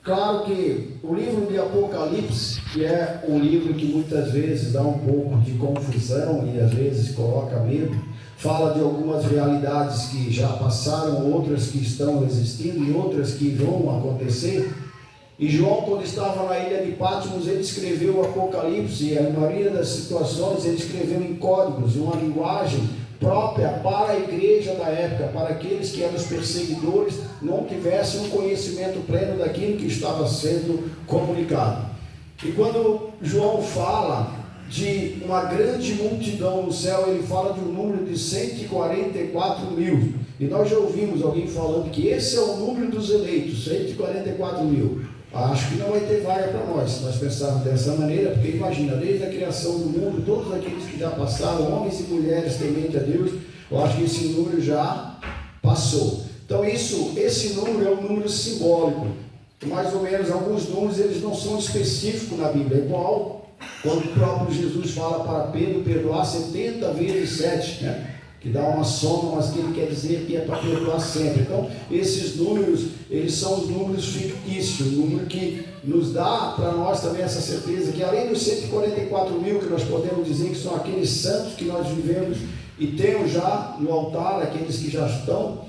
Claro que o livro de Apocalipse, que é um livro que muitas vezes dá um pouco de confusão e às vezes coloca medo, fala de algumas realidades que já passaram, outras que estão existindo e outras que vão acontecer. E João, quando estava na ilha de Patmos, ele escreveu o Apocalipse, e a maioria das situações ele escreveu em códigos, uma linguagem própria para a igreja da época, para aqueles que eram os perseguidores, não tivessem um conhecimento pleno daquilo que estava sendo comunicado. E quando João fala de uma grande multidão no céu, ele fala de um número de 144 mil. E nós já ouvimos alguém falando que esse é o número dos eleitos, 144 mil. Acho que não vai ter vaga para nós, se nós pensarmos dessa maneira, porque imagina, desde a criação do mundo, todos aqueles que já passaram, homens e mulheres temente a Deus, eu acho que esse número já passou. Então esse número é um número simbólico. Mais ou menos, alguns números eles não são específicos na Bíblia, é igual quando o próprio Jesus fala para Pedro perdoar 70 vezes 7, né? Que dá uma soma, mas que ele quer dizer que é para perdoar sempre. Então, esses números, eles são os números fictícios, o número que nos dá para nós também essa certeza que além dos 144 mil que nós podemos dizer que são aqueles santos que nós vivemos e temos já no altar, aqueles que já estão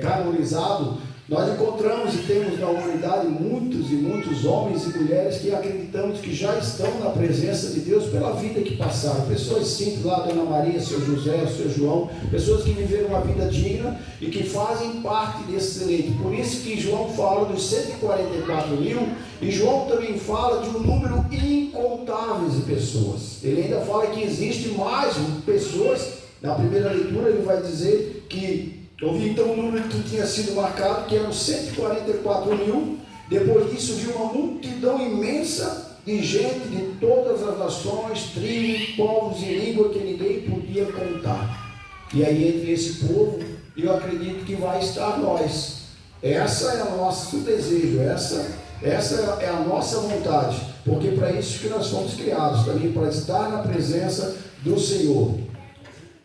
canonizados, nós encontramos e temos na humanidade muitos e muitos homens e mulheres que acreditamos que já estão na presença de Deus pela vida que passaram. Pessoas simples lá, Dona Maria, Seu José, Seu João, pessoas que viveram uma vida digna e que fazem parte desse eleito. Por isso que João fala dos 144 mil e João também fala de um número incontável de pessoas. Ele ainda fala que existe mais pessoas. Na primeira leitura ele vai dizer que eu vi então um número que tinha sido marcado, que eram 144 mil. Depois disso, viu uma multidão imensa de gente de todas as nações, tribos, povos e línguas que ninguém podia contar. E aí, entre esse povo, eu acredito que vai estar nós. Essa é o nosso desejo, essa é a nossa vontade, porque para isso que nós fomos criados, também para estar na presença do Senhor.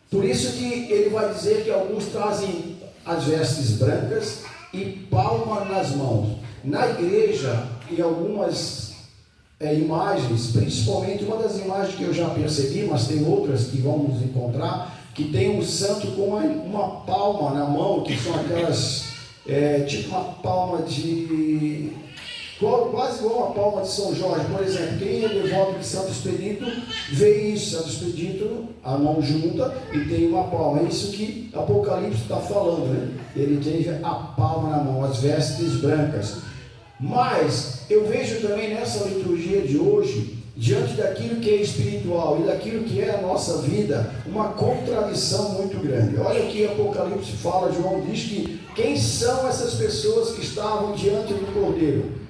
Por isso que ele vai dizer que alguns trazem as vestes brancas e palma nas mãos. Na igreja, em algumas imagens, principalmente uma das imagens que eu já percebi, mas tem outras que vamos encontrar, que tem um santo com uma palma na mão, que são aquelas, tipo uma palma de... quase igual a palma de São Jorge, por exemplo. Quem é devoto de Santo Expedito vê isso, Santo Expedito, a mão junta e tem uma palma. É isso que Apocalipse está falando, né? Ele tem a palma na mão, as vestes brancas. Mas eu vejo também nessa liturgia de hoje, diante daquilo que é espiritual e daquilo que é a nossa vida, uma contradição muito grande. Olha o que Apocalipse fala, João diz que quem são essas pessoas que estavam diante do Cordeiro?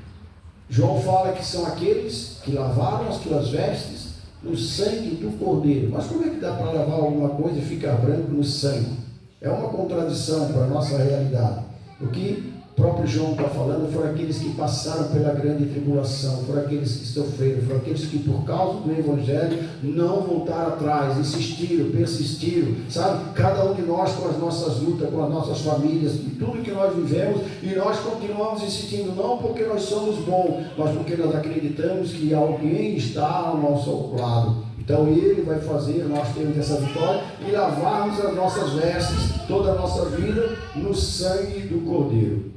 João fala que são aqueles que lavaram as suas vestes no sangue do Cordeiro. Mas como é que dá para lavar alguma coisa e ficar branco no sangue? É uma contradição para a nossa realidade. O que o próprio João está falando foram aqueles que passaram pela grande tribulação, foram aqueles que sofreram, foram aqueles que por causa do Evangelho não voltaram atrás, insistiram, persistiram, sabe? Cada um de nós com as nossas lutas, com as nossas famílias, e tudo que nós vivemos, e nós continuamos insistindo, não porque nós somos bons, mas porque nós acreditamos que alguém está ao nosso lado. Então ele vai fazer, nós temos essa vitória, e lavarmos as nossas vestes, toda a nossa vida, no sangue do Cordeiro.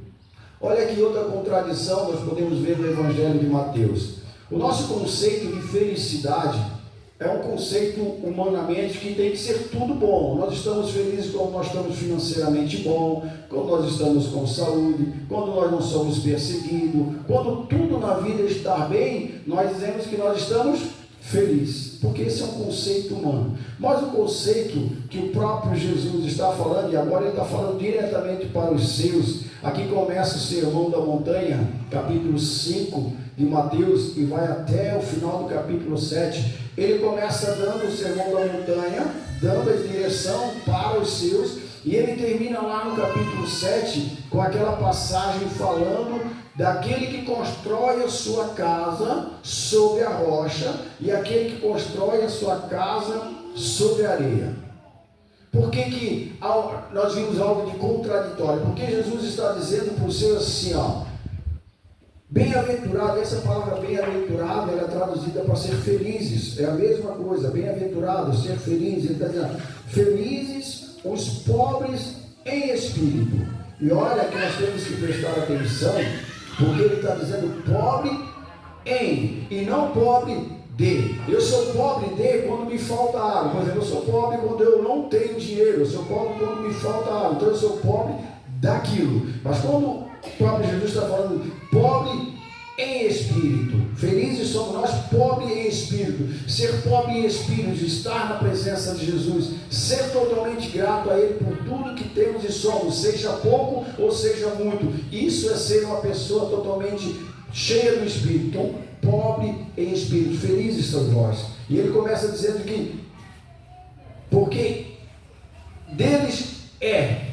Olha aqui outra contradição, nós podemos ver no Evangelho de Mateus. O nosso conceito de felicidade é um conceito humanamente que tem que ser tudo bom. Nós estamos felizes quando nós estamos financeiramente bom, quando nós estamos com saúde, quando nós não somos perseguidos, quando tudo na vida está bem, nós dizemos que nós estamos felizes, porque esse é um conceito humano. Mas o conceito que o próprio Jesus está falando, e agora ele está falando diretamente para os seus. Aqui começa o Sermão da Montanha, capítulo 5 de Mateus, e vai até o final do capítulo 7. Ele começa dando o Sermão da Montanha, dando a direção para os seus, e ele termina lá no capítulo 7 com aquela passagem falando daquele que constrói a sua casa sobre a rocha e aquele que constrói a sua casa sobre a areia. Por que nós vimos algo de contraditório? Porque Jesus está dizendo para os seus assim, Bem-aventurado, essa palavra bem-aventurado, ela é traduzida para ser felizes, é a mesma coisa, bem-aventurado, ser feliz, ele está dizendo, felizes os pobres em espírito. E olha que nós temos que prestar atenção, porque ele está dizendo pobre em, e não pobre de. Eu sou pobre de quando me falta água, por exemplo, eu sou pobre quando eu não tenho dinheiro, eu sou pobre quando me falta água, então eu sou pobre daquilo. Mas quando o próprio Jesus está falando pobre em espírito, felizes somos nós, pobre em espírito. Ser pobre em espírito, estar na presença de Jesus, ser totalmente grato a Ele por tudo que temos e somos, seja pouco ou seja muito, isso é ser uma pessoa totalmente cheia do Espírito. Então, pobre em espírito, felizes são vós. E ele começa dizendo que porque deles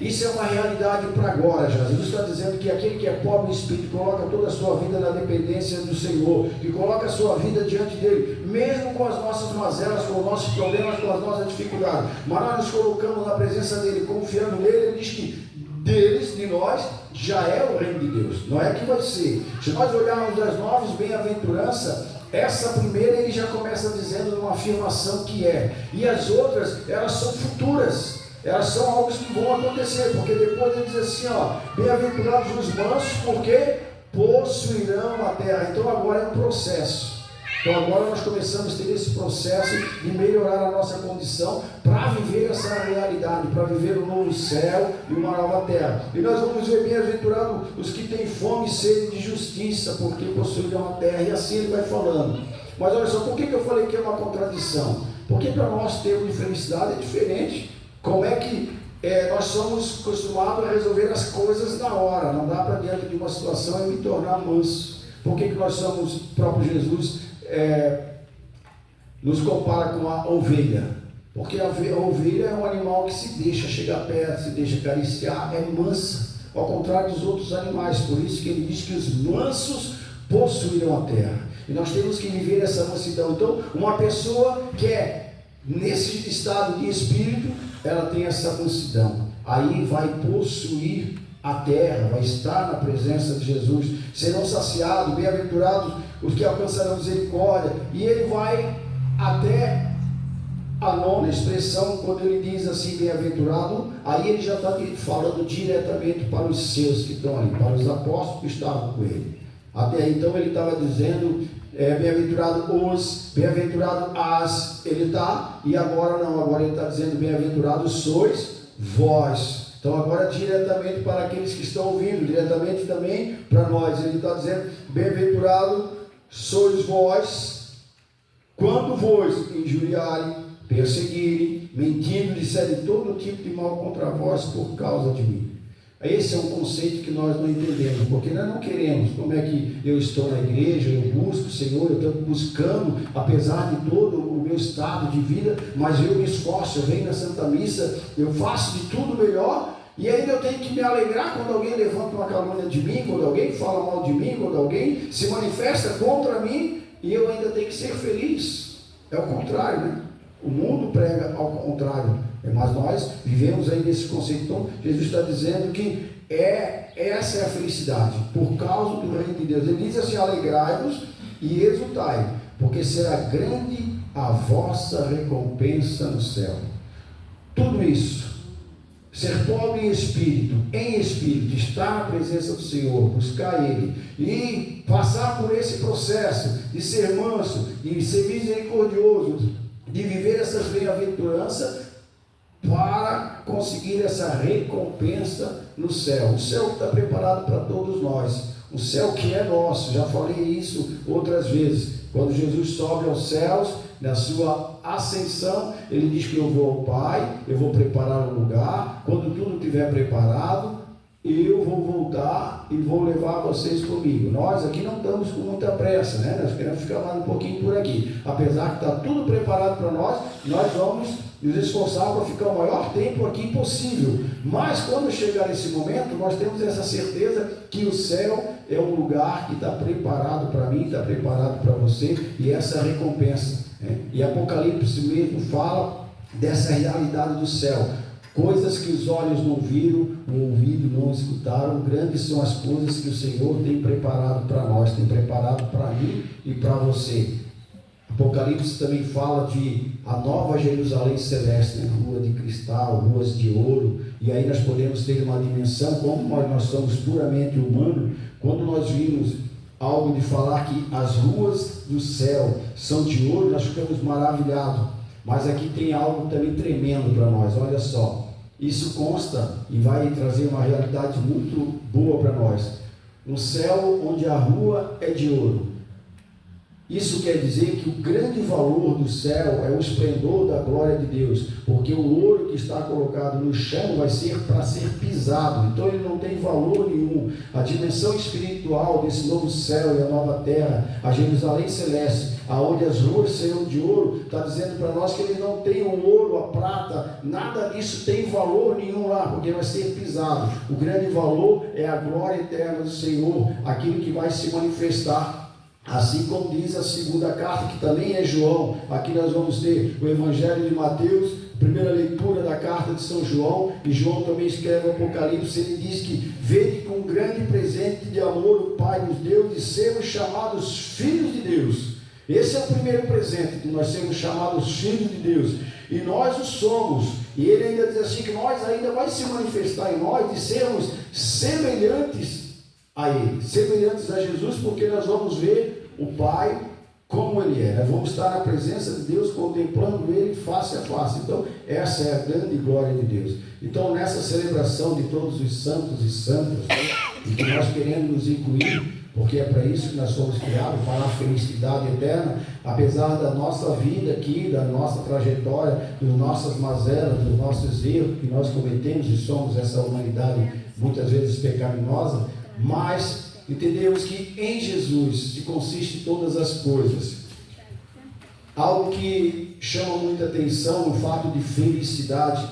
isso é uma realidade para agora já. Jesus está dizendo que aquele que é pobre em espírito coloca toda a sua vida na dependência do Senhor e coloca a sua vida diante dele, mesmo com as nossas mazelas, com os nossos problemas, com as nossas dificuldades, mas nós nos colocamos na presença dele, confiando nele. Ele diz que deles, de nós, já é o reino de Deus, não é que vai ser. Se nós olharmos as 9 bem-aventuranças, essa primeira ele já começa dizendo uma afirmação que é, e as outras elas são futuras, elas são algo que vão acontecer, porque depois ele diz assim, ó, bem-aventurados os mansos, porque possuirão a terra. Então agora é um processo. Então agora nós começamos a ter esse processo de melhorar a nossa condição para viver essa realidade, para viver um novo céu e uma nova terra. E nós vamos ver bem-aventurados os que têm fome e sede de justiça, porque possuirão a terra. E assim ele vai falando. Mas olha só, por que eu falei que é uma contradição? Porque para nós termos de felicidade é diferente. Como é que nós somos acostumados a resolver as coisas na hora? Não dá para diante de uma situação eu me tornar manso. Por que nós somos, próprio Jesus nos compara com a ovelha? Porque a ovelha é um animal que se deixa chegar perto, se deixa acariciar, é mansa, ao contrário dos outros animais. Por isso que ele diz que os mansos possuirão a terra. E nós temos que viver essa mansidão. Então, uma pessoa que é nesse estado de espírito, ela tem essa mansidão, aí vai possuir a terra, vai estar na presença de Jesus, serão saciados, bem-aventurados os que alcançarão misericórdia. E ele vai até a 9ª expressão, quando ele diz assim, bem-aventurado, aí ele já está falando diretamente para os seus que estão ali, para os apóstolos que estavam com ele. Até então ele estava dizendo, bem-aventurado os, bem-aventurado as, ele está, e agora não, agora ele está dizendo, bem-aventurados sois vós. Então agora diretamente para aqueles que estão ouvindo, diretamente também para nós, ele está dizendo, bem-aventurado sois vós, quando vos injuriarem, perseguirem, mentindo, disserem todo tipo de mal contra vós por causa de mim. Esse é um conceito que nós não entendemos, porque nós não queremos. Como é que eu estou na igreja, eu busco o Senhor, eu estou buscando, apesar de todo o meu estado de vida, mas eu me esforço, eu venho na Santa Missa, eu faço de tudo melhor, e ainda eu tenho que me alegrar quando alguém levanta uma calúnia de mim, quando alguém fala mal de mim, quando alguém se manifesta contra mim, e eu ainda tenho que ser feliz. É o contrário, né? O mundo prega ao contrário, mas nós vivemos aí nesse conceito. Então Jesus está dizendo que essa é a felicidade, por causa do reino de Deus. Ele diz assim, alegrai-vos e exultai, porque será grande a vossa recompensa no céu. Tudo isso, ser pobre em espírito, estar na presença do Senhor, buscar Ele, e passar por esse processo de ser manso, de ser misericordioso, de viver essas bem-aventuranças para conseguir essa recompensa no céu. O céu que está preparado para todos nós, o céu que é nosso. Já falei isso outras vezes. Quando Jesus sobe aos céus, na sua ascensão, ele diz que eu vou ao Pai, eu vou preparar um lugar, quando tudo estiver preparado, eu vou voltar e vou levar vocês comigo. Nós aqui não estamos com muita pressa, né? Nós queremos ficar mais um pouquinho por aqui. Apesar que está tudo preparado para nós, nós vamos nos esforçar para ficar o maior tempo aqui possível. Mas quando chegar esse momento, nós temos essa certeza que o céu é um lugar que está preparado para mim, está preparado para você, e essa recompensa, né? E Apocalipse mesmo fala dessa realidade do céu. Coisas que os olhos não viram, o ouvido não escutaram, grandes são as coisas que o Senhor tem preparado para nós, tem preparado para mim e para você. Apocalipse também fala de a nova Jerusalém celeste, né? Rua de cristal, ruas de ouro, e aí nós podemos ter uma dimensão, como nós somos puramente humanos, quando nós vimos algo de falar que as ruas do céu são de ouro, nós ficamos maravilhados, mas aqui tem algo também tremendo para nós, olha só. Isso consta e vai trazer uma realidade muito boa para nós. No céu onde a rua é de ouro. Isso quer dizer que o grande valor do céu é o esplendor da glória de Deus, porque o ouro que está colocado no chão vai ser para ser pisado, então ele não tem valor nenhum. A dimensão espiritual desse novo céu e a nova terra, a Jerusalém celeste, aonde as ruas serão de ouro, está dizendo para nós que ele não tem o ouro, a prata, nada disso tem valor nenhum lá, porque vai ser pisado. O grande valor é a glória eterna do Senhor, aquilo que vai se manifestar. Assim como diz a segunda carta, que também é João, aqui nós vamos ter o Evangelho de Mateus, primeira leitura da carta de São João, e João também escreve o Apocalipse, ele diz que vede com um grande presente de amor o Pai nos deu, de sermos chamados filhos de Deus. Esse é o primeiro presente, que nós sermos chamados filhos de Deus, e nós o somos, e ele ainda diz assim, que nós ainda vai se manifestar em nós, de sermos semelhantes a Ele, semelhantes a Jesus, porque nós vamos ver o Pai como Ele é, nós vamos estar na presença de Deus, contemplando Ele face a face. Então essa é a grande glória de Deus. Então nessa celebração de todos os santos e santas, e que nós queremos nos incluir, porque é para isso que nós fomos criados, para a felicidade eterna, apesar da nossa vida aqui, da nossa trajetória, das nossas mazelas, dos nossos erros que nós cometemos, e somos essa humanidade muitas vezes pecaminosa, mas entendemos que em Jesus se consiste todas as coisas. Algo que chama muita atenção no fato de felicidade,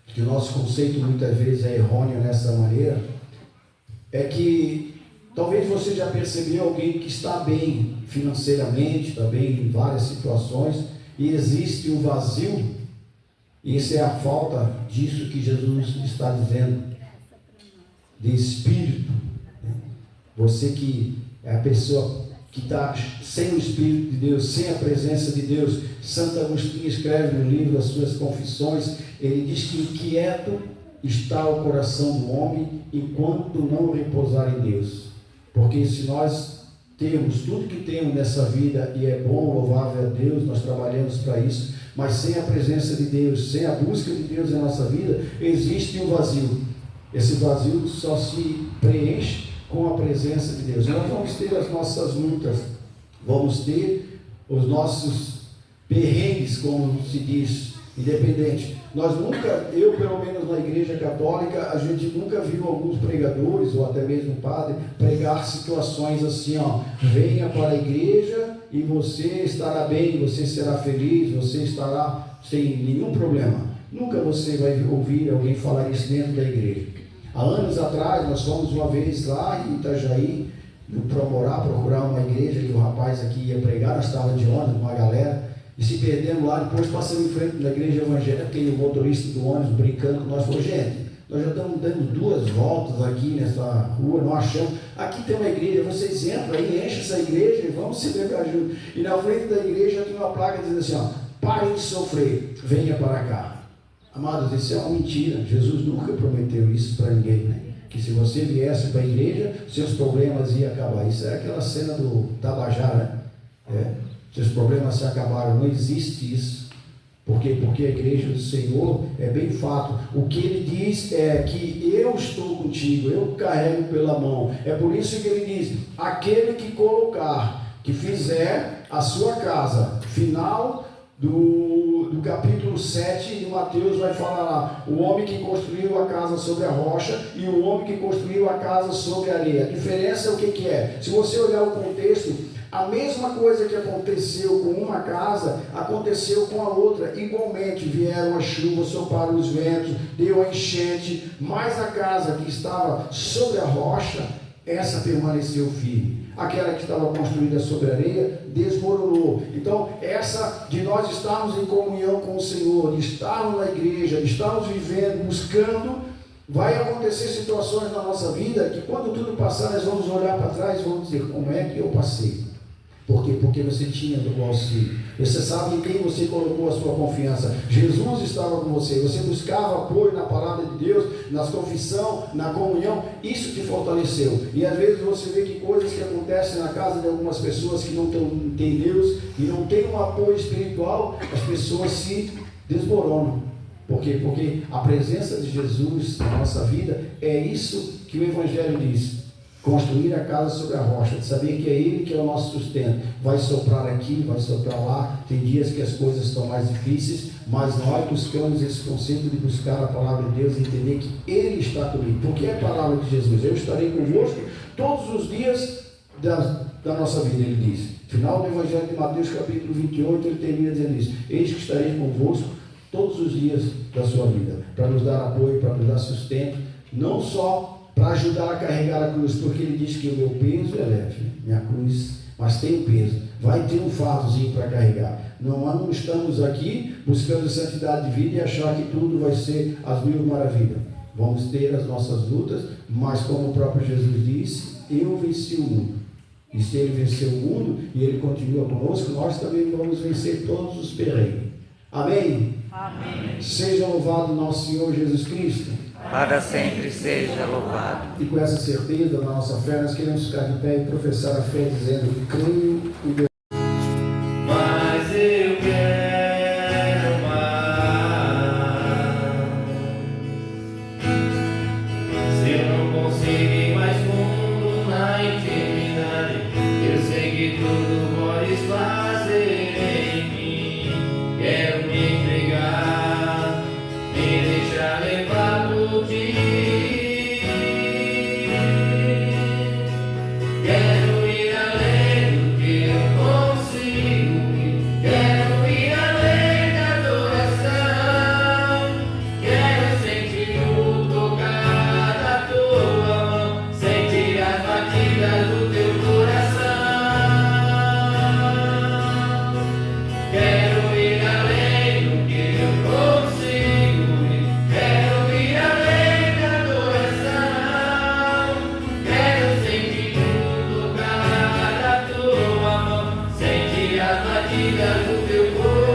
que o nosso conceito muitas vezes é errôneo nessa maneira, é que talvez você já percebeu alguém que está bem financeiramente, está bem em várias situações, e existe um vazio, e isso é a falta disso que Jesus está dizendo, de espírito. Você que é a pessoa que está sem o Espírito de Deus, sem a presença de Deus. Santo Agostinho escreve no livro as suas confissões, ele diz que inquieto está o coração do homem enquanto não repousar em Deus. Porque se nós temos tudo que temos nessa vida, e é bom, louvável a Deus, nós trabalhamos para isso, mas sem a presença de Deus, sem a busca de Deus na nossa vida, existe um vazio. Esse vazio só se preenche com a presença de Deus. Nós vamos ter as nossas lutas, vamos ter os nossos perrengues, como se diz, independente. Nós nunca, eu pelo menos na igreja católica, a gente nunca viu alguns pregadores, ou até mesmo padre, pregar situações assim, ó, venha para a igreja e você estará bem, você será feliz, você estará sem nenhum problema. Nunca você vai ouvir alguém falar isso dentro da igreja. Há anos atrás, nós fomos uma vez lá em Itajaí, procurar uma igreja, que o rapaz aqui ia pregar, nós estávamos de ônibus, uma galera, e se perdemos lá, depois passamos em frente da igreja evangélica, e o motorista do ônibus brincando com nós, falou, gente, nós já estamos dando 2 voltas aqui nessa rua, não achamos, aqui tem uma igreja, vocês entram aí, enchem essa igreja e vamos celebrar junto. E na frente da igreja tinha uma placa dizendo assim, ó, pare de sofrer, venha para cá. Amados, isso é uma mentira. Jesus nunca prometeu isso para ninguém, né? Que se você viesse para a igreja, seus problemas iam acabar. Isso é aquela cena do Tabajara, né? Seus problemas se acabaram. Não existe isso. Por quê? Porque a igreja do Senhor é bem fato. O que ele diz é que eu estou contigo, eu carrego pela mão. É por isso que ele diz, aquele que colocar, que fizer a sua casa, final do capítulo 7 de Mateus vai falar lá, o homem que construiu a casa sobre a rocha e o homem que construiu a casa sobre a areia. A diferença é o que é? Se você olhar o contexto, a mesma coisa que aconteceu com uma casa, aconteceu com a outra, igualmente vieram as chuvas, sopraram os ventos, deu a enchente, mas a casa que estava sobre a rocha, essa permaneceu firme. aquela que estava construída sobre areia desmoronou. Então, essa de nós estarmos em comunhão com o Senhor, de estarmos na igreja, de estarmos vivendo, buscando, vai acontecer situações na nossa vida que quando tudo passar, nós vamos olhar para trás e vamos dizer, como é que eu passei? Por quê? Porque você tinha do auxílio. Você sabe em quem você colocou a sua confiança. Jesus estava com você. Você buscava apoio na palavra de Deus, na confissão, na comunhão. Isso te fortaleceu. E às vezes você vê que coisas que acontecem na casa de algumas pessoas que não têm Deus e não têm um apoio espiritual, as pessoas se desmoronam. Por quê? Porque a presença de Jesus na nossa vida é isso que o Evangelho diz. Construir a casa sobre a rocha, de saber que é Ele que é o nosso sustento. Vai soprar aqui, vai soprar lá. Tem dias que as coisas estão mais difíceis, mas nós buscamos esse conceito de buscar a palavra de Deus e entender que Ele está comigo. Porque é a palavra de Jesus. Eu estarei convosco todos os dias da nossa vida, Ele diz. Final do Evangelho de Mateus, capítulo 28, Ele termina dizendo isso. Eis que estarei convosco todos os dias da sua vida, para nos dar apoio, para nos dar sustento, não só para ajudar a carregar a cruz, porque Ele diz que o meu peso é leve, minha cruz, mas tem um peso, vai ter um fardozinho para carregar. Não estamos aqui buscando santidade de vida e achar que tudo vai ser as mil maravilhas. Vamos ter as nossas lutas, mas como o próprio Jesus disse, eu venci o mundo. E se Ele venceu o mundo e Ele continua conosco, nós também vamos vencer todos os perrengues. Amém? Amém. Seja louvado nosso Senhor Jesus Cristo. Para sempre seja louvado. E com essa certeza da nossa fé, nós queremos ficar de pé e professar a fé dizendo: creio em Deus. Mas eu quero mais. Se eu não consigo ir mais fundo na intimidade, eu sei que tudo podes fazer em mim. Quero me entregar, me deixar levar por ti. Quero ir além do que eu consigo ir. Quero ir além da adoração. Quero sentir o tocar da tua mão, sentir as batidas do teu coração. Quero ir além do que eu consigo ir. Quero ir além da adoração. Quero sentir o tocar da tua mão, sentir as batidas do teu coração.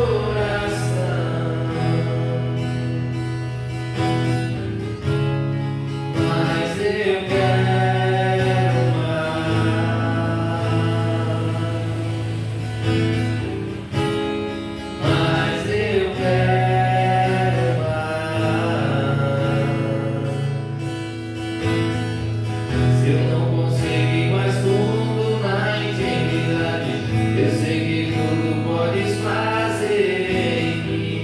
Mas eu quero mais. Mas eu quero mais. Se eu não conseguir mais fundo na intimidade, eu sei que tudo podes fazer em mim.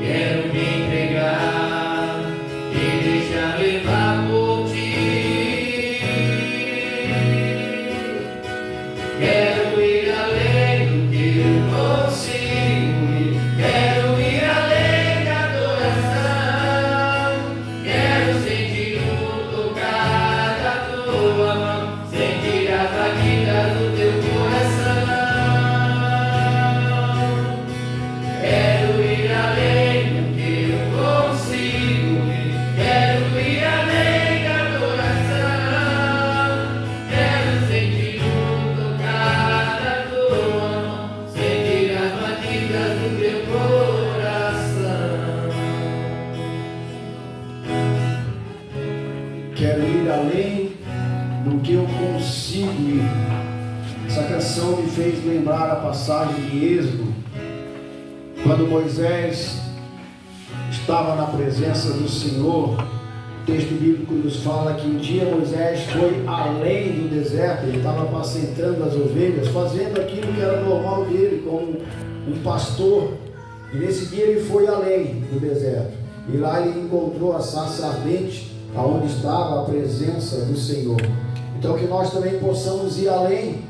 Quero me entregar e deixar levar por ti. Quero ir além do que eu consigo ir. Quero ir além da adoração. Quero sentir o tocar da tua mão, sentir as batidas do teu coração. Quero ir além do que eu consigo ir. Quero ir além da adoração. Quero sentir o tocar da tua mão, sentir as batidas do teu coração. Quero ir além do que eu consigo ir. Essa canção me fez lembrar a passagem de Êxodo, quando Moisés estava na presença do Senhor. O texto bíblico nos fala que um dia Moisés foi além do deserto. Ele estava apacentando as ovelhas, fazendo aquilo que era normal dele, como um pastor. E nesse dia ele foi além do deserto. E lá ele encontrou a sarça ardente, aonde estava a presença do Senhor. Então que nós também possamos ir além.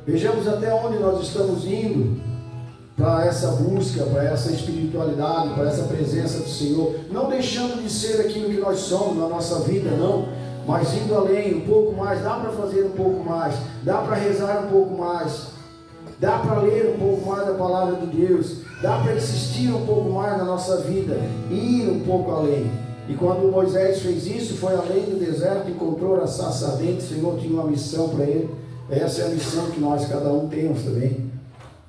Vejamos até onde nós estamos indo para essa busca, para essa espiritualidade, para essa presença do Senhor. Não deixando de ser aquilo que nós somos na nossa vida, não. Mas indo além, um pouco mais, dá para fazer um pouco mais, dá para rezar um pouco mais, dá para ler um pouco mais da palavra de Deus, dá para insistir um pouco mais na nossa vida, ir um pouco além. E quando Moisés fez isso, foi além do deserto, encontrou a sarça ardente, o Senhor tinha uma missão para ele. Essa é a missão que nós, cada um, temos também.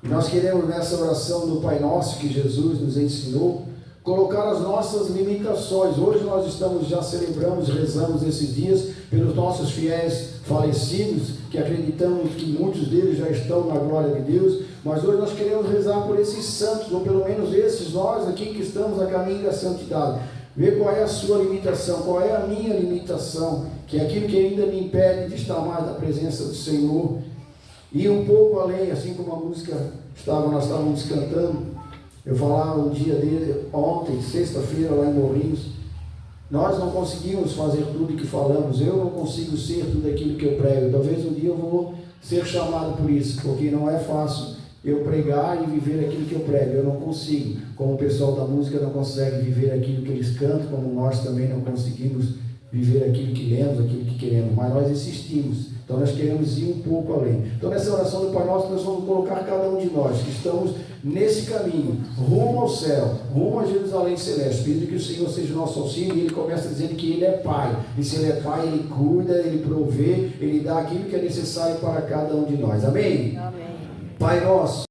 E nós queremos, nessa oração do Pai Nosso que Jesus nos ensinou, colocar as nossas limitações. Hoje nós já celebramos, rezamos esses dias pelos nossos fiéis falecidos, que acreditamos que muitos deles já estão na glória de Deus, mas hoje nós queremos rezar por esses santos, ou pelo menos esses nós aqui que estamos a caminho da santidade. Ver qual é a sua limitação, qual é a minha limitação, que é aquilo que ainda me impede de estar mais na presença do Senhor. Ir um pouco além, assim como a música nós estávamos cantando. Eu falava um dia dele, ontem, sexta-feira, lá em Morrinhos. Nós não conseguimos fazer tudo o que falamos. Eu não consigo ser tudo aquilo que eu prego. Talvez um dia eu vou ser chamado por isso, porque não é fácil eu pregar e viver aquilo que eu prego. Eu não consigo. Como o pessoal da música não consegue viver aquilo que eles cantam, como nós também não conseguimos viver aquilo que lemos, aquilo que queremos. Mas nós insistimos. Então nós queremos ir um pouco além. Então nessa oração do Pai Nosso nós vamos colocar cada um de nós que estamos nesse caminho, rumo ao céu, rumo a Jerusalém Celeste, pedindo que o Senhor seja o nosso auxílio. E ele começa dizendo que Ele é Pai. E se Ele é Pai, Ele cuida, Ele provê, Ele dá aquilo que é necessário para cada um de nós. Amém? Amém. Pai Nosso.